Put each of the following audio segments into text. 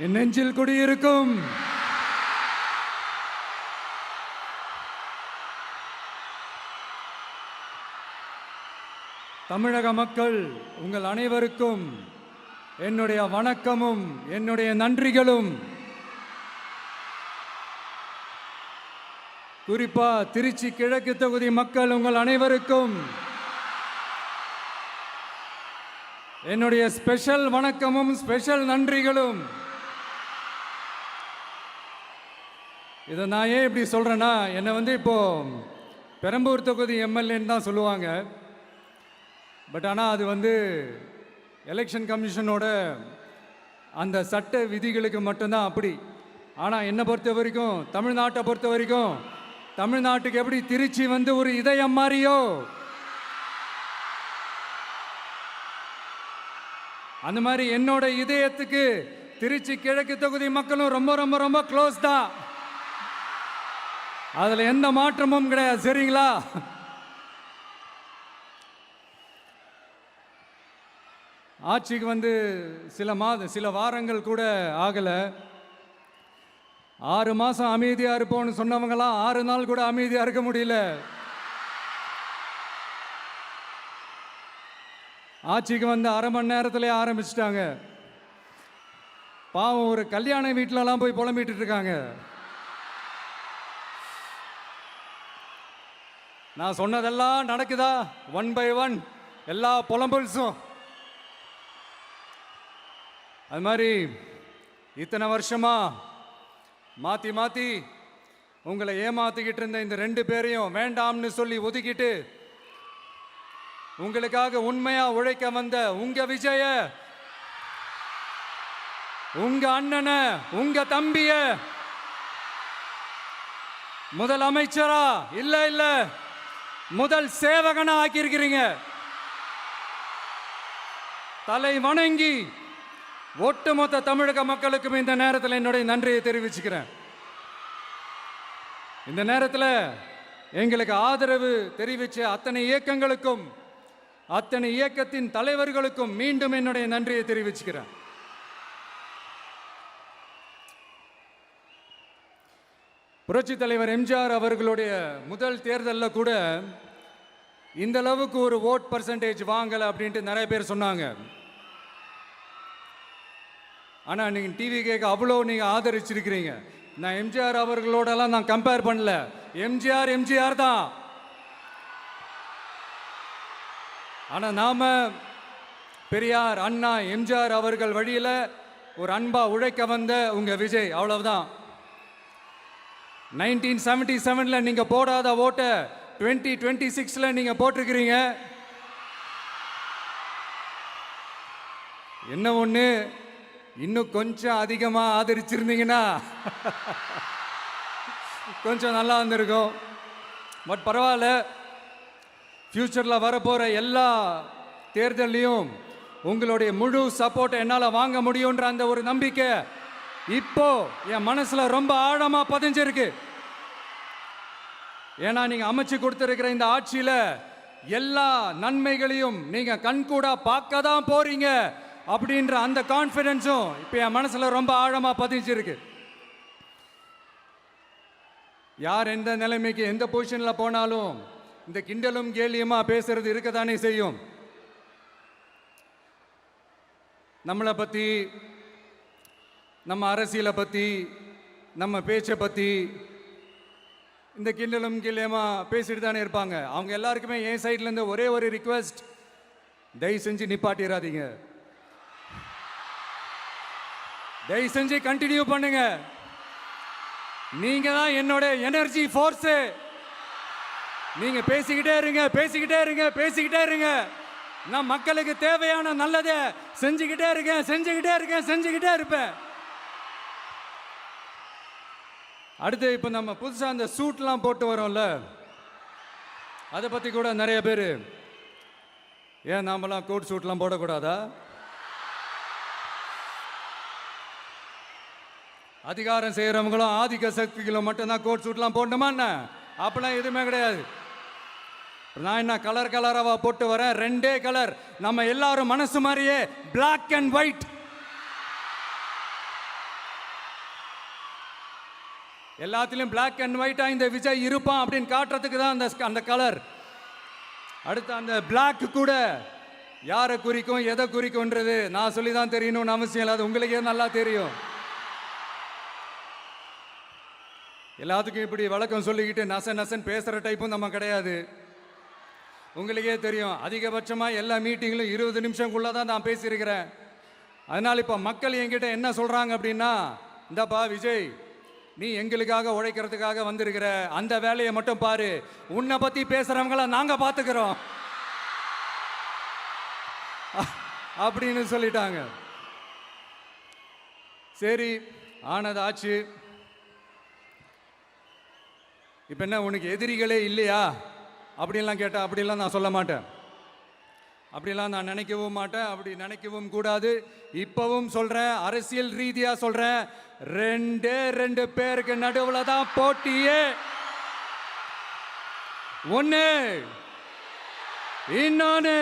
என் நெஞ்சில் குடியிருக்கும் தமிழக மக்கள் உங்கள் அனைவருக்கும் என்னுடைய வணக்கமும் என்னுடைய நன்றிகளும். குறிப்பா திருச்சி கிழக்கு தொகுதி மக்கள் உங்கள் அனைவருக்கும் என்னுடைய ஸ்பெஷல் வணக்கமும் ஸ்பெஷல் நன்றிகளும். இதை நான் ஏன் இப்படி சொல்றேன்னா, என்னை இப்போ பெரம்பூர் தொகுதி எம்எல்ஏன்னு தான் சொல்லுவாங்க. பட் ஆனால் அது எலெக்ஷன் கமிஷனோட அந்த சட்ட விதிகளுக்கு மட்டும்தான் அப்படி. ஆனால் என்னை பொறுத்த வரைக்கும், தமிழ்நாட்டை பொறுத்த வரைக்கும், தமிழ்நாட்டுக்கு எப்படி திருச்சி ஒரு இதயம் மாதிரியோ, அந்த மாதிரி என்னோட இதயத்துக்கு திருச்சி கிழக்கு தொகுதி மக்களும் ரொம்ப ரொம்ப ரொம்ப க்ளோஸ் தான். அதில் எந்த மாற்றமும் கிடையாது. சரிங்களா? ஆட்சிக்கு சில வாரங்கள் கூட ஆகலை. 6 மாதம் அமைதியாக இருப்போம்னு சொன்னவங்களாம் 6 நாள் கூட அமைதியாக இருக்க முடியல. ஆட்சிக்கு அரை மணி நேரத்திலே ஆரம்பிச்சிட்டாங்க. பாவம், ஒரு கல்யாண வீட்டிலலாம் போய் புலம்பிட்டு இருக்காங்க. நான் சொன்னதெல்லாம் நடக்குதா? 1 by 1 எல்லா புலம்பல்ஸும். அது மாதிரி இத்தனை வருஷமா மாற்றி மாற்றி உங்களை ஏமாத்திக்கிட்டு இருந்த இந்த 2 பேரையும் வேண்டாம்னு சொல்லி ஒதுக்கிட்டு உங்களுக்காக உண்மையா உழைக்க வந்த உங்க விஜய, உங்க அண்ணனை, உங்க தம்பிய முதல் அமைச்சரா இல்ல முதல் சேவகனா ஆக்கியிருக்கிறீங்க. தலை வணங்கி ஒட்டுமொத்த தமிழக மக்களுக்கும் இந்த நேரத்தில் என்னுடைய நன்றியை தெரிவிச்சுக்கிறேன். இந்த நேரத்தில் எங்களுக்கு ஆதரவு தெரிவித்த அத்தனை இயக்கங்களுக்கும், அத்தனை இயக்கத்தின் தலைவர்களுக்கும் மீண்டும் என்னுடைய நன்றியை தெரிவிச்சுக்கிறேன். புரட்சி தலைவர் எம்ஜிஆர் அவர்களுடைய முதல் தேர்தலில் கூட இந்த அளவுக்கு ஒரு ஓட் பர்சன்டேஜ் வாங்கலை அப்படின்ட்டு நிறைய பேர் சொன்னாங்க. ஆனால் நீங்கள் டிவி கேட்க அவ்வளோ நீங்கள் ஆதரிச்சிருக்கிறீங்க. நான் எம்ஜிஆர் அவர்களோடலாம் நான் கம்பேர் பண்ணல. எம்ஜிஆர் தான். ஆனால் நாம பெரியார், அண்ணா, எம்ஜிஆர் அவர்கள் வழியில் ஒரு அன்பா உழைக்க வந்த உங்க விஜய், அவ்வளவுதான். 1977 நீங்க போடாத ஓட்டை 2026 நீங்க போட்டிருக்கிறீங்க. என்ன ஒன்று, இன்னும் கொஞ்சம் அதிகமாக ஆதரிச்சிருந்தீங்கன்னா கொஞ்சம் நல்லா இருந்திருக்கும். பட் பரவாயில்ல, ஃப்யூச்சரில் வரப்போகிற எல்லா தேர்தலையும் உங்களுடைய முழு சப்போர்ட்டை என்னால் வாங்க முடியுன்ற அந்த ஒரு நம்பிக்கை இப்போ என் மனசில் ரொம்ப ஆழமாக பதிஞ்சிருக்கு. ஏன்னா நீங்கள் அமைச்சு கொடுத்துருக்கிற இந்த ஆட்சியில் எல்லா நன்மைகளையும் நீங்கள் கண்கூடா பார்க்க தான் போறீங்க அப்படின்ற அந்த கான்ஃபிடென்ஸும் இப்போ என் மனசில் ரொம்ப ஆழமாக பதிஞ்சிருக்கு. யார் எந்த நிலைமைக்கு எந்த பொசிஷனில் போனாலும் இந்த கிண்டலும் கேலியுமா பேசுறது இருக்கத்தானே செய்யும். நம்மளை பற்றி, நம்ம அரசியலை பற்றி, நம்ம பேச்சை பற்றி இந்த கிண்டலும் கேலியுமா பேசிட்டு தானே இருப்பாங்க. அவங்க எல்லாருக்குமே என் சைட்லேருந்து ஒரே ஒரு ரிக்வெஸ்ட், தயவு செஞ்சு நிப்பாட்டிடாதீங்க. தயவு செஞ்சு கண்டினியூ பண்ணுங்க. நீங்க தான் என்னோட எனர்ஜி ஃபோர்ஸ். நீங்க பேசிக்கிட்டே இருங்க. நான் மக்களுக்கு தேவையான நல்லதை செஞ்சுக்கிட்டே இருப்பேன். அடுத்து இப்போ நம்ம புதுசாக அந்த சூட்லாம் போட்டு வரோம்ல, அதை பற்றி கூட நிறைய பேர், ஏன் நாமெல்லாம் கோட் சூட்லாம் போடக்கூடாதா? அதிகாரம் செய்கிறவங்களும் ஆதிக்க சக்திகளும் மட்டும்தான் கோட் சூட்லாம் போடணுமா என்ன? அப்படிலாம் எதுவுமே கிடையாது. நான் என்ன கலராக போட்டு வரேன்? 2 கலர். நம்ம எல்லாரும் மனசு மாதிரியே பிளாக் அண்ட் ஒயிட். எல்லாத்திலும் பிளாக் அண்ட் ஒயிட்டா இந்த விஜய் இருப்பான் அப்படின்னு காட்டுறதுக்கு தான் அந்த கலர். அடுத்து அந்த பிளாக் கூட யாரை குறிக்கும் எதை குறிக்கும்ன்றது நான் சொல்லி தான் தெரியணும்னு அவசியம் இல்லை, அது உங்களுக்கே நல்லா தெரியும். எல்லாத்துக்கும் இப்படி வழக்கம் சொல்லிக்கிட்டு நசன் பேசுகிற டைப்பும் நம்ம கிடையாது. உங்களுக்கே தெரியும், அதிகபட்சமாக எல்லா மீட்டிங்கிலும் 20 நிமிஷம்குள்ளே தான் நான் பேசியிருக்கிறேன். அதனால் இப்போ மக்கள் என்கிட்ட என்ன சொல்கிறாங்க அப்படின்னா, இந்தாப்பா விஜய், நீ எங்களுக்காக உழைக்கிறதுக்காக வந்திருக்கிற, அந்த வேலையை மட்டும் பாரு, உன்னை பற்றி பேசுகிறவங்கள நாங்கள் பார்த்துக்கிறோம் அப்படின்னு சொல்லிட்டாங்க. சரி, ஆனது ஆச்சு. இப்போ என்ன, உனக்கு எதிரிகளே இல்லையா அப்படின்லாம் கேட்டால் அப்படிலாம் நான் சொல்ல மாட்டேன், அப்படிலாம் நான் நினைக்கவும் மாட்டேன், அப்படி நினைக்கவும் கூடாது. இப்பவும் சொல்கிறேன், அரசியல் ரீதியாக சொல்கிறேன், 2 பேருக்கு நடுவில் தான் போட்டியே. ஒன்று, இன்னொன்று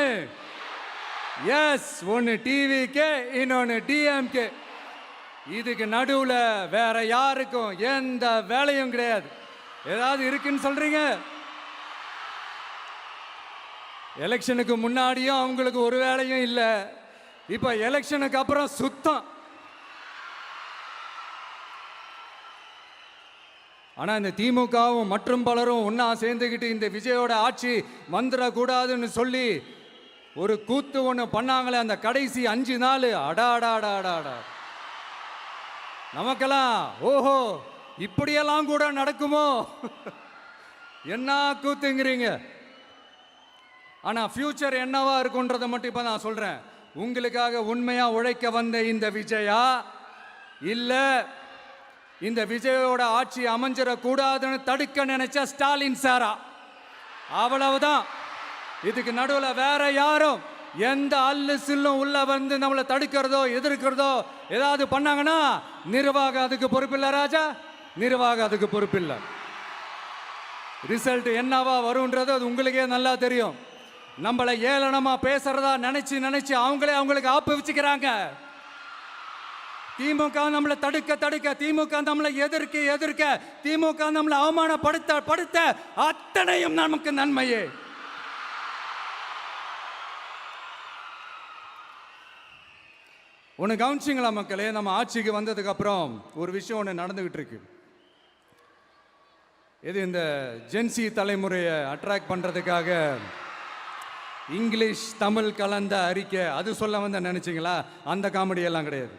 எஸ், ஒன்று டிவிகே, இன்னொன்று டிஎம்கே. இதுக்கு நடுவில் வேற யாருக்கும் எந்த வேலையும் கிடையாது. ஏதாவது இருக்குன்னு சொல்றீங்க? எலெக்ஷனுக்கு முன்னாடியும் அவங்களுக்கு ஒரு வேலையும் இல்லை, இப்போ எலெக்ஷனுக்கு அப்புறம் சுத்தம். ஆனால் இந்த திமுகவும் மற்றும் பலரும் ஒன்றா சேர்ந்துக்கிட்டு இந்த விஜயோட ஆட்சி வந்துடக்கூடாதுன்னு சொல்லி ஒரு கூத்து ஒன்று பண்ணாங்களே, அந்த கடைசி 5 நாள், அடாடாடாடாடா, நமக்கெல்லாம் ஓஹோ இப்படியெல்லாம் கூட நடக்குமோ என்ன கூத்துங்கிறீங்க. ஆனால் ஃபியூச்சர் என்னவா இருக்குன்றதை மட்டும் இப்போ நான் சொல்கிறேன். உங்களுக்காக உண்மையாக உழைக்க வந்த இந்த விஜயா, இல்லை இந்த விஜயோட ஆட்சி அமைஞ்சிடக்கூடாதுன்னு தடுக்க நினைச்ச ஸ்டாலின் சாரா, அவ்வளவுதான். இதுக்கு நடுவில் வேற யாரும் எந்த அல்லு சில்லும் உள்ள வந்து நம்மளை தடுக்கிறதோ எதிர்க்கிறதோ ஏதாவது பண்ணாங்கன்னா நிர்வாகம் அதுக்கு பொறுப்பில்லை ராஜா, நிர்வாகம் அதுக்கு பொறுப்பில்லை. ரிசல்ட் என்னவா வரும்ன்றது அது உங்களுக்கே நல்லா தெரியும். நம்மளை ஏளனமா பேசுறதா நினைச்சு அவங்களுக்கு ஆப்பு வச்சுக்கிறாங்க. திமுக நம்மளை தடுக்க, திமுக நம்மளை எதிர்க்க, திமுக நம்மளை அவமானப்படுத்த அத்தனையும் நமக்கு நன்மையே. ஒன்று கவனிச்சிங்களா மக்களே, நம்ம ஆட்சிக்கு வந்ததுக்கு அப்புறம் ஒரு விஷயம் ஒன்று நடந்துகிட்டு இருக்கு. இது இந்த ஜென்சி தலைமுறையை அட்ராக்ட் பண்ணுறதுக்காக இங்கிலீஷ் தமிழ் கலந்த அறிக்கை, அது சொல்ல வந்த நினைச்சிங்களா? அந்த காமெடியெல்லாம் கிடையாது.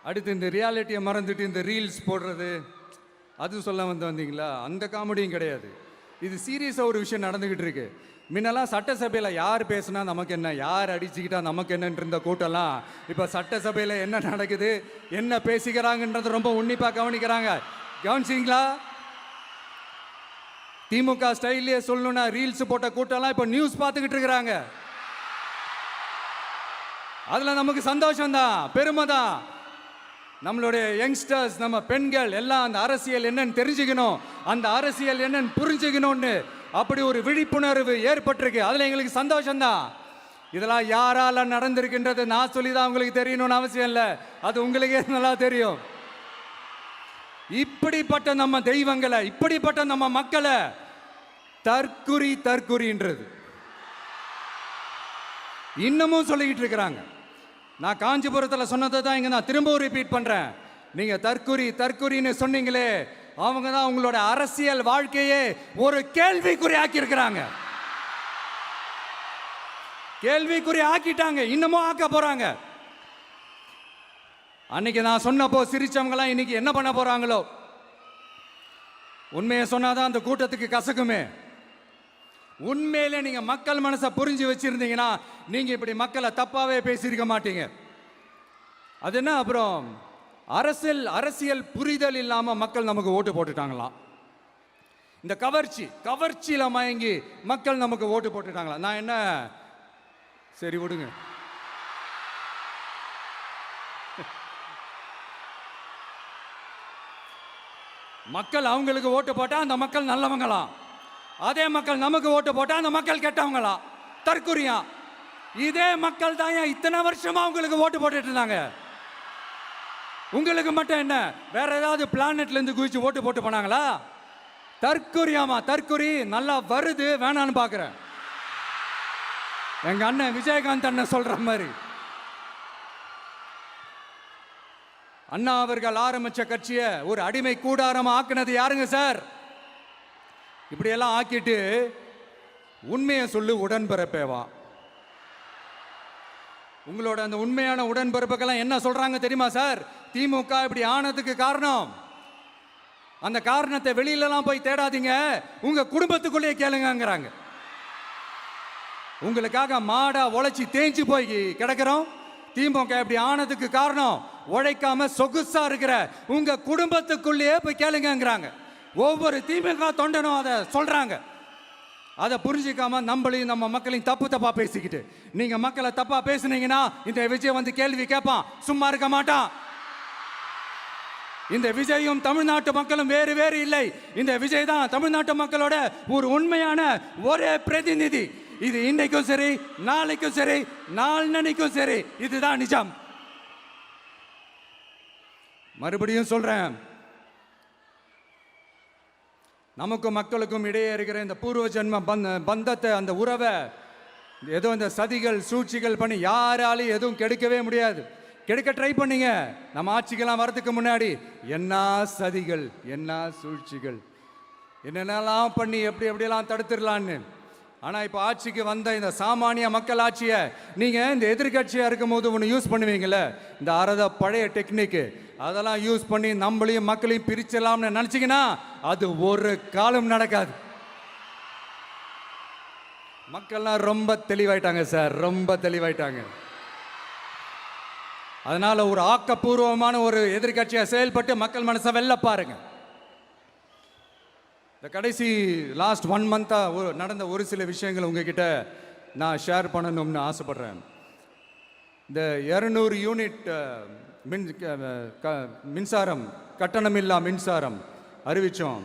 அடுத்து இந்த ரியாலிட்டியை மறந்துட்டு இந்த ரீல்ஸ் போடுறது, அது சொல்ல வந்தீங்களா? அந்த காமெடியும் கிடையாது. இது சீரியஸாக ஒரு விஷயம் நடந்துக்கிட்டு இருக்கு. முன்னெல்லாம் சட்டசபையில் யார் பேசுனா நமக்கு என்ன, யார் அடிச்சுக்கிட்டா நமக்கு என்னன்னு இருந்த கூட்டம்லாம் இப்போ சட்டசபையில் என்ன நடக்குது, என்ன பேசிக்கிறாங்கன்றது ரொம்ப உன்னிப்பாக கவனிக்கிறாங்க. கவனிச்சிங்களா? திமுக ஸ்டைல்லையே சொல்லணும்னா ரீல்ஸ் போட்ட கூட்டம்லாம் இப்போ நியூஸ் பார்த்துக்கிட்டு இருக்கிறாங்க. அதில் நமக்கு சந்தோஷம்தான், பெருமை தான். நம்மளுடைய யங்ஸ்டர்ஸ், நம்ம பெண்கள் எல்லாம் அந்த அரசியல் என்னன்னு தெரிஞ்சுக்கணும், அந்த அரசியல் என்னன்னு புரிஞ்சுக்கணும்னு அப்படி ஒரு விழிப்புணர்வு ஏற்பட்டிருக்கு. அதில் எங்களுக்கு சந்தோஷம்தான். இதெல்லாம் யாரால நடந்திருக்கின்றது நான் சொல்லி தான் உங்களுக்கு தெரியணும்னு அவசியம் இல்லை, அது உங்களுக்கே நல்லா தெரியும். இப்படிப்பட்ட நம்ம தெய்வங்களை, இப்படிப்பட்ட நம்ம மக்களை தற்குறின்றது இன்னமும் சொல்லிக்கிட்டு இருக்கிறாங்க. நான் காஞ்சிபுரத்தில் சொன்னதை தான் இங்கே நான் திரும்பவும் ரிப்பீட் பண்ணுறேன். நீங்கள் தற்குறின்னு சொன்னீங்களே, அவங்க தான் உங்களோட அரசியல் வாழ்க்கையே ஒரு கேள்விக்குறி ஆக்கியிருக்கிறாங்க. கேள்விக்குறி ஆக்கிட்டாங்க, இன்னமும் ஆக்க போறாங்க. அன்னைக்கு நான் சொன்னப்போ சிரிச்சவங்களாம் இன்னைக்கு என்ன பண்ண போறாங்களோ. உண்மையை சொன்னாதான் அந்த கூட்டத்துக்கு கசக்குமே. உண்மையிலே நீங்க மக்கள் மனசை புரிஞ்சு வச்சிருந்தீங்கன்னா நீங்க இப்படி மக்களை தப்பாவே பேசியிருக்க மாட்டீங்க. அது என்ன, அப்புறம் அரசியல் புரிதல் இல்லாம மக்கள் நமக்கு ஓட்டு போட்டுட்டாங்களாம். இந்த கவர்ச்சியில மயங்கி மக்கள் நமக்கு ஓட்டு போட்டுட்டாங்களா? நான் என்ன, சரி விடுங்க. மக்கள் அவங்களுக்கு ஓட்டு போட்டா அந்த மக்கள் நல்லவங்களாம், அதே மக்கள் நமக்கு ஓட்டு போட்டா அந்த மக்கள் கெட்டவங்களாம், தற்குறியா. இதே மக்கள் தான் இத்தனை வருஷமா அவங்களுக்கு ஓட்டு போட்டுட்டு இருந்தாங்க. உங்களுக்கு மட்டும் என்ன, வேற ஏதாவது பிளானட்ல இருந்து குதிச்சு ஓட்டு போட்டு போனாங்களா? தற்கொரியாமா, தற்கொரி நல்லா வருது, வேணான்னு பாக்குறேன். எங்க அண்ணன் விஜயகாந்த் அண்ணன் சொல்ற மாதிரி, அண்ணா அவர்கள் ஆரம்பிச்ச கட்சியை ஒரு அடிமை கூடாரமா ஆக்குனது யாருங்க சார்? இப்படியெல்லாம் ஆக்கிட்டு உண்மையை சொல்லு உடன்பிறப்பேவா. உங்களோட அந்த உண்மையான உடன்பிறப்புக்கெல்லாம் என்ன சொல்றாங்க தெரியுமா சார்? திமுக இப்படி ஆனதுக்கு காரணம், அந்த காரணத்தை வெளியிலலாம் போய் தேடாதீங்க, உங்க குடும்பத்துக்குள்ளேயே கேளுங்கிறாங்க. உங்களுக்காக மாடா உழைச்சி தேஞ்சு போய் கிடக்கிறோம். திமுக இப்படி ஆனதுக்கு காரணம் உழைக்காம சொகுசா இருக்கிற உங்க குடும்பத்துக்குள்ளேயே போய் கேளுங்கிறாங்க. ஒவ்வொரு திமுக தொண்டனும் அதை சொல்றாங்க. அதை புரிஞ்சிக்காம நம்மளையும் நம்ம மக்களையும் தப்பா பேசிக்கிட்டு, நீங்க மக்களை தப்பா பேசுனீங்கன்னா இந்த விஜய் வந்து கேள்வி கேட்பான், சும்மா இருக்க மாட்டான். இந்த விஜயும் தமிழ்நாட்டு மக்களும் வேறு வேறு இல்லை. இந்த விஜய் தான் தமிழ்நாட்டு மக்களோட ஒரு உண்மையான ஒரே பிரதிநிதி. இது இன்னைக்கும் சரி, நாளைக்கும் சரி, நாளன்னைக்கும் சரி, இதுதான் நிஜம். மறுபடியும் சொல்றேன், நமக்கும் மக்களுக்கும் இடையே இருக்கிற இந்த பூர்வ ஜென்ம பந்தத்தை, அந்த உறவை ஏதோ இந்த சதிகள் சூழ்ச்சிகள் பண்ணி யாராலையும் எதுவும் கெடுக்கவே முடியாது. கெடுக்க ட்ரை பண்ணீங்க நம்ம ஆட்சிக்கெல்லாம் வரதுக்கு முன்னாடி. என்ன சதிகள், என்ன சூழ்ச்சிகள், என்னென்னலாம் பண்ணி எப்படி எப்படியெல்லாம் தடுத்துடலான்னு. ஆனால் இப்போ ஆட்சிக்கு வந்த இந்த சாமானிய மக்கள் ஆட்சியை நீங்கள் இந்த எதிர்கட்சியாக இருக்கும் போது ஒன்று யூஸ் பண்ணுவீங்கள்ல, இந்த அறத பழைய டெக்னிக்கு, அதெல்லாம் யூஸ் பண்ணி நம்மளையும் மக்களையும் பிரிச்சலாம்னு நினச்சிங்கன்னா அது ஒரு காலம் நடக்காது. மக்கள்லாம் ரொம்ப தெளிவாயிட்டாங்க சார், ரொம்ப தெளிவாயிட்டாங்க. அதனால ஒரு ஆக்கப்பூர்வமான ஒரு எதிர்கட்சியாக செயல்பட்டு மக்கள் மனசை வெல்ல பாருங்க. இந்த கடைசி லாஸ்ட் 1 மந்த்தாக நடந்த ஒரு சில விஷயங்கள் உங்ககிட்ட நான் ஷேர் பண்ணணும்னு ஆசைப்படுறேன். இந்த 200 யூனிட் மின்சாரம், கட்டணமில்லா மின்சாரம் அறிவித்தோம்.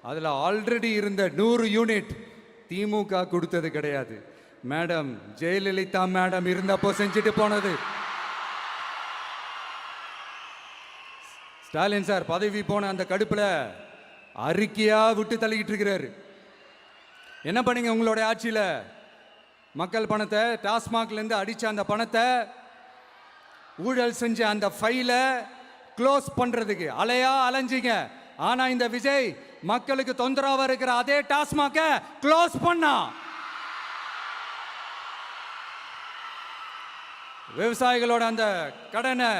அதில் ஆல்ரெடி இருந்த 100 யூனிட் திமுக கொடுத்தது கிடையாது. மேடம் ஜெயலலிதா மேடம் இருந்தப்போ செஞ்சுட்டு போனது. ஸ்டாலின் சார் பதவி போன அந்த கடுப்பில் அறிக்கையா விட்டு தள்ளிக்கிட்டு இருக்கிறாரு. என்ன பண்ணீங்க உங்களுடைய ஆட்சியில்? மக்கள் பணத்தை, டாஸ்மாக்லேருந்து அடித்த அந்த பணத்தை, ஊழல் செஞ்ச அந்த ஃபைலை க்ளோஸ் பண்ணுறதுக்கு அலையா அலைஞ்சிங்க. ஆனால் இந்த விஜய் மக்களுக்கு தொந்தரவாக இருக்கிற அதே டாஸ்மாகை க்ளோஸ் பண்ணா. விவசாயிகளோட அந்த கடனை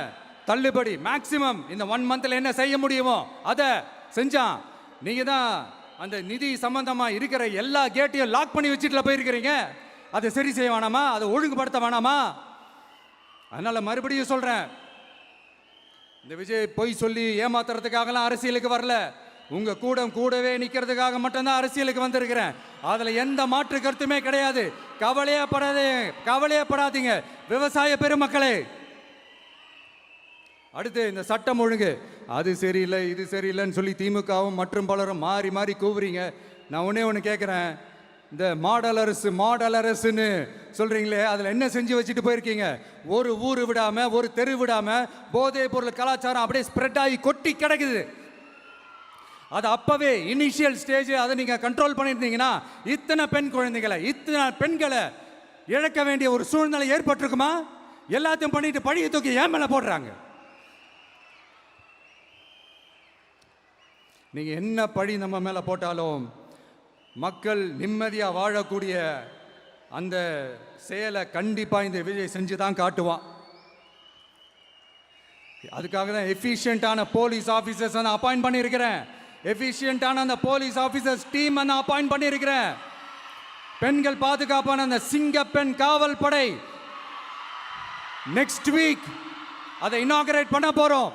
தள்ளுபடி மேக்சிமம் இந்த 1 மந்த்ல என்ன செய்ய முடியுமோ அதை செஞ்சான். நீங்க தான் அந்த நிதி சம்பந்தமா இருக்கிற எல்லா கேட்டையும் லாக் பண்ணி வச்சுட்டு போயிருக்கிறீங்க. அதை சரி செய்ய வேணாமா? அதை ஒழுங்குபடுத்த வேணாமா? அதனால மறுபடியும் சொல்றேன், இந்த விஜய் பொய் சொல்லி ஏமாத்துறதுக்காகலாம் அரசியலுக்கு வரல. உங்க கூடவே நிக்கிறதுக்காக மட்டும்தான் அரசியலுக்கு வந்திருக்கிறேன். அதுல எந்த மாற்று கருத்துமே கிடையாது. கவலையப்படாதீங்க விவசாய பெருமக்களே. அடுத்து இந்த சட்டம் ஒழுங்கு, அது சரியில்லை இது சரியில்லைன்னு சொல்லி திமுகவும் மற்றும் பலரும் மாறி மாறி கூவுறீங்க. நான் ஒன்று கேட்குறேன், இந்த மாடல் அரசுன்னு சொல்கிறீங்களே, அதில் என்ன செஞ்சு வச்சுட்டு போயிருக்கீங்க? ஒரு ஊர் விடாமல், ஒரு தெரு விடாமல் போதைப் பொருள் கலாச்சாரம் அப்படியே ஸ்ப்ரெட் ஆகி கொட்டி கிடக்குது. அது அப்போவே இனிஷியல் ஸ்டேஜ் அதை நீங்கள் கண்ட்ரோல் பண்ணியிருந்தீங்கன்னா இத்தனை பெண்களை இழக்க வேண்டிய ஒரு சூழ்நிலை ஏற்பட்டிருக்குமா? எல்லாத்தையும் பண்ணிட்டு பழியை தூக்கி ஏன் மேலே போடுறாங்க. நீங்கள் என்ன பழி நம்ம மேலே போட்டாலும் மக்கள் நிம்மதியாக வாழக்கூடிய அந்த செயலை கண்டிப்பாக இந்த விஜய் செஞ்சு தான் காட்டுவான். அதுக்காக தான் எஃபிஷியண்டான போலீஸ் ஆஃபீஸர்ஸ் நான் அப்பாயிண்ட் பண்ணியிருக்கிறேன். எஃபிஷியண்டான அந்த போலீஸ் ஆஃபீஸர்ஸ் டீம் நான் அப்பாயிண்ட் பண்ணியிருக்கிறேன். பெண்கள் பாதுகாப்பான அந்த சிங்கப்பெண் காவல் படை நெக்ஸ்ட் வீக் அதை இனாகரேட் பண்ண போகிறோம்.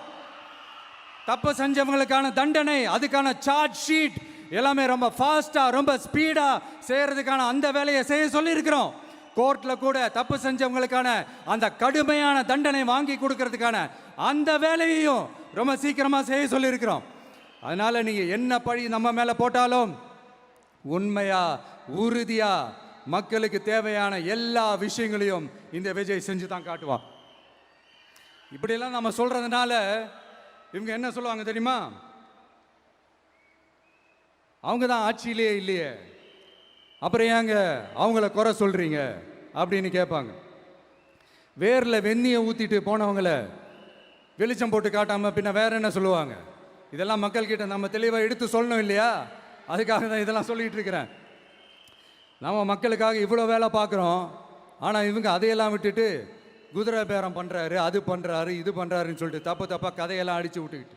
தப்பு செஞ்சவங்களுக்கான தண்டனை, அதுக்கான சார்ஜ் ஷீட் எல்லாமே ரொம்ப ஃபாஸ்ட்டாக ரொம்ப ஸ்பீடாக செய்கிறதுக்கான அந்த வேலையை செய்ய சொல்லியிருக்கிறோம். கோர்ட்டில் கூட தப்பு செஞ்சவங்களுக்கான அந்த கடுமையான தண்டனை வாங்கி கொடுக்கறதுக்கான அந்த வேலையையும் ரொம்ப சீக்கிரமாக செய்ய சொல்லியிருக்கிறோம். அதனால் நீங்கள் என்ன பழி நம்ம மேலே போட்டாலும் உண்மையாக உறுதியாக மக்களுக்கு தேவையான எல்லா விஷயங்களையும் இந்த விஜய் செஞ்சு தான் காட்டுவான். இப்படியெல்லாம் நம்ம சொல்கிறதுனால இவங்க என்ன சொல்லுவாங்க தெரியுமா? அவங்க தான் ஆட்சியிலே இல்லையே, அப்புறம் ஏங்க அவங்கள குறை சொல்றீங்க அப்படின்னு கேட்பாங்க. வேரில் வெந்நியை ஊற்றிட்டு போனவங்கள வெளிச்சம் போட்டு காட்டாமல் பின்ன வேற என்ன சொல்லுவாங்க? இதெல்லாம் மக்கள்கிட்ட நம்ம தெளிவாக எடுத்து சொல்லணும் இல்லையா? அதுக்காக தான் இதெல்லாம் சொல்லிகிட்டு இருக்கிறேன். நம்ம மக்களுக்காக இவ்வளோ வேலை பார்க்குறோம், ஆனால் இவங்க அதையெல்லாம் விட்டுட்டு குதிரை பேரம் பண்ணுறாரு, அது பண்ணுறாரு, இது பண்ணுறாருன்னு சொல்லிட்டு தப்பாக கதையெல்லாம் அடித்து விட்டுக்கிட்டு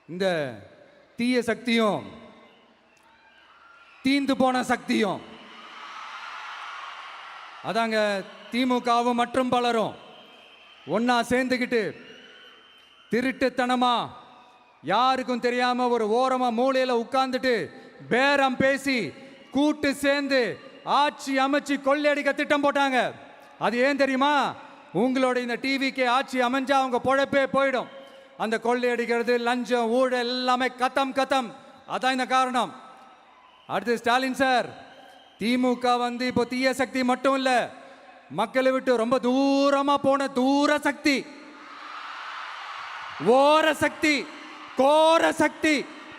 இந்த தீய சக்தியும் தீந்து போன சக்தியும் அதாங்க திமுகவும் மற்றும் பலரும் ஒன்னா சேர்ந்துக்கிட்டு திருட்டுத்தனமா யாருக்கும் தெரியாம ஒரு ஓரமா மூலையில உட்கார்ந்துட்டு பேரம் பேசி கூட்டு சேர்ந்து ஆட்சி அமைச்சு கொள்ளையடிக்க திட்டம் போட்டாங்க. அது ஏன் தெரியுமா? உங்களோட இந்த டிவிக்கு ஆட்சி அமைஞ்சா அவங்க பொழப்பே போயிடும். அந்த கொள்ளையடிக்கிறது, லஞ்சம், ஊழல் எல்லாமே கத்தம். அதான் இந்த காரணம். அடுத்து ஸ்டாலின் சார், திமுக வந்து இப்போ தீய சக்தி மட்டும் இல்ல, மக்களை விட்டு ரொம்ப தூரமா போன தூர சக்தி, ஓர சக்தி, கோர சக்தி,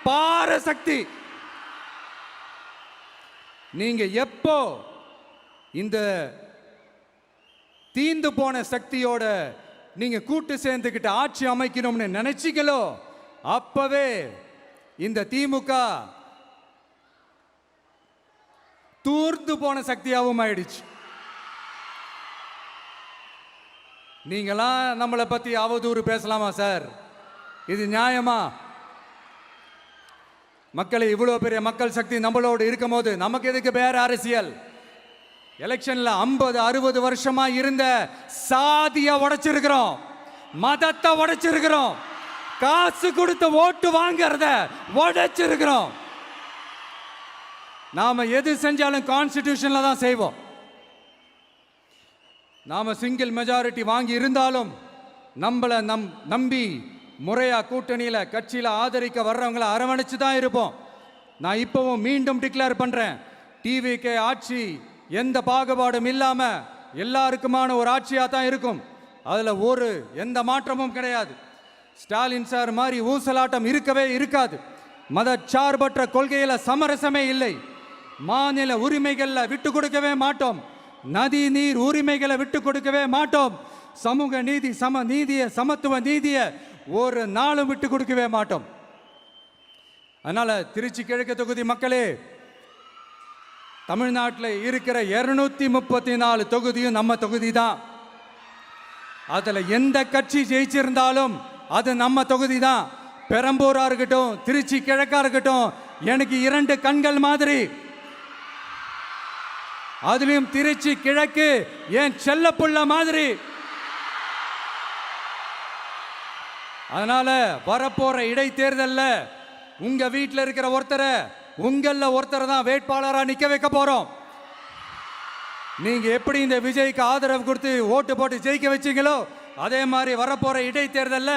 பார சக்தி. நீங்க எப்போ இந்த தீந்து போன சக்தியோட நீங்க கூட்டு சேர்ந்துக்கிட்டு ஆட்சி அமைக்கணும்னு நினைச்சீங்களோ, அப்பவே இந்த திமுக தூர்ந்து போன சக்தியாகவும் ஆயிடுச்சு. நீங்களாம் நம்மளை பத்தி அவதூறு பேசலாமா சார்? இது நியாயமா? மக்களை இவ்வளோ பெரிய மக்கள் சக்தி நம்மளோடு இருக்கும் போது நமக்கு எதுக்கு வேற அரசியல்? எலெக்ஷன்ல 50-60 வருஷமா இருந்த சாதிய உடைச்சிருக்கிறோம், மதத்தை உடைச்சிருக்கிறோம், காசு கொடுத்து ஓட்டு வாங்கறத உடைச்சிருக்கிறோம். நாம எது செஞ்சாலும் கான்ஸ்டிடியூஷன்ல தான் செய்வோம். நாம சிங்கிள் மெஜாரிட்டி வாங்கி இருந்தாலும் நம்மளை நம்பி முறையா கூட்டணியில கட்சியில ஆதரிக்க வர்றவங்களை அரவணைச்சு தான் இருப்போம். நான் இப்பவும் மீண்டும் டிக்ளேர் பண்றேன், டிவிகே ஆட்சி எந்த பாகுபாடும் இல்லாம எல்லாருக்குமான ஒரு ஆட்சியா தான் இருக்கும். அதுல எந்த மாற்றமும் கிடையாது. ஸ்டாலின் சார் மாதிரி ஊசலாட்டம் இருக்கவே இருக்காது. மதச்சார்பற்ற கொள்கையில சமரசமே இல்லை. மாநில உரிமைகள்ல விட்டு கொடுக்கவே மாட்டோம். நதி நீர் உரிமைகளை விட்டு கொடுக்கவே மாட்டோம். சமூக நீதி, சம நீதிய, சமத்துவ நீதிய ஒரு நாளும் விட்டு கொடுக்கவே மாட்டோம். அதனால திருச்சி கிழக்கு தொகுதி மக்களே, தமிழ்நாட்டில் இருக்கிற 234 தொகுதியும் நம்ம தொகுதி தான். அதுல எந்த கட்சி ஜெயிச்சிருந்தாலும் அது நம்ம தொகுதி தான். பெரம்பூரா இருக்கட்டும், திருச்சி கிழக்கா இருக்கட்டும், எனக்கு 2 கண்கள் மாதிரி. அதுலயும் திருச்சி கிழக்கு என் செல்ல புள்ள மாதிரி. அதனால வரப்போற இடைத்தேர்தல்ல உங்க வீட்டில் இருக்கிற ஒருத்தரை உங்கள ஒருத்தரை தான் வேட்பாளரா நிக்க வைக்க போறோம். நீங்க எப்படி இந்த விஜய்க்கு ஆதரவு கொடுத்து ஓட்டு போட்டு ஜெயிக்க வச்சீங்களோ, அதே மாதிரி வரப்போற இடைத்தேர்தல்ல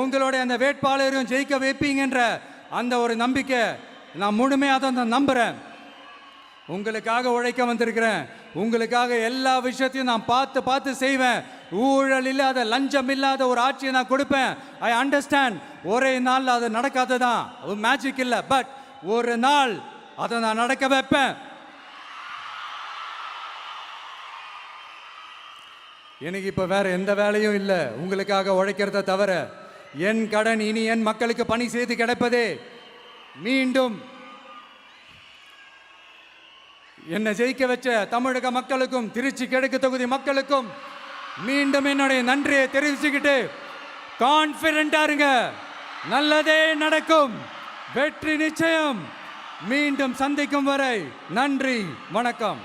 உங்களுடைய அந்த வேட்பாளரையும் ஜெயிக்க வைப்பீங்கன்ற அந்த ஒரு நம்பிக்கை நான் முழுமையாக தான் நம்புறேன். உங்களுக்காக உழைக்க வந்திருக்கிறேன். உங்களுக்காக எல்லா விஷயத்தையும் நான் பார்த்து செய்வேன். ஊழல் இல்லாத, லஞ்சம் இல்லாத ஒரு ஆட்சியை நான் கொடுப்பேன். I understand. ஒரே நாள் அது நடக்காததான், மேஜிக் இல்லை. பட் ஒரு நாள் அதை நான் நடக்க வைப்பேன். எனக்கு இப்ப வேற எந்த வேலையும் இல்லை உங்களுக்காக உழைக்கிறத தவிர. என் கடன் இனி என் மக்களுக்கு பணி செய்து கிடைப்பதே. மீண்டும் என்னை ஜெயிக்க வச்ச தமிழக மக்களுக்கும் திருச்சி கிழக்கு தொகுதி மக்களுக்கும் மீண்டும் என்னுடைய நன்றியை தெரிவிச்சுக்கிட்டு கான்பிடண்டா இருங்க, நல்லதே நடக்கும், வெற்றி நிச்சயம். மீண்டும் சந்திக்கும் வரை நன்றி, வணக்கம்.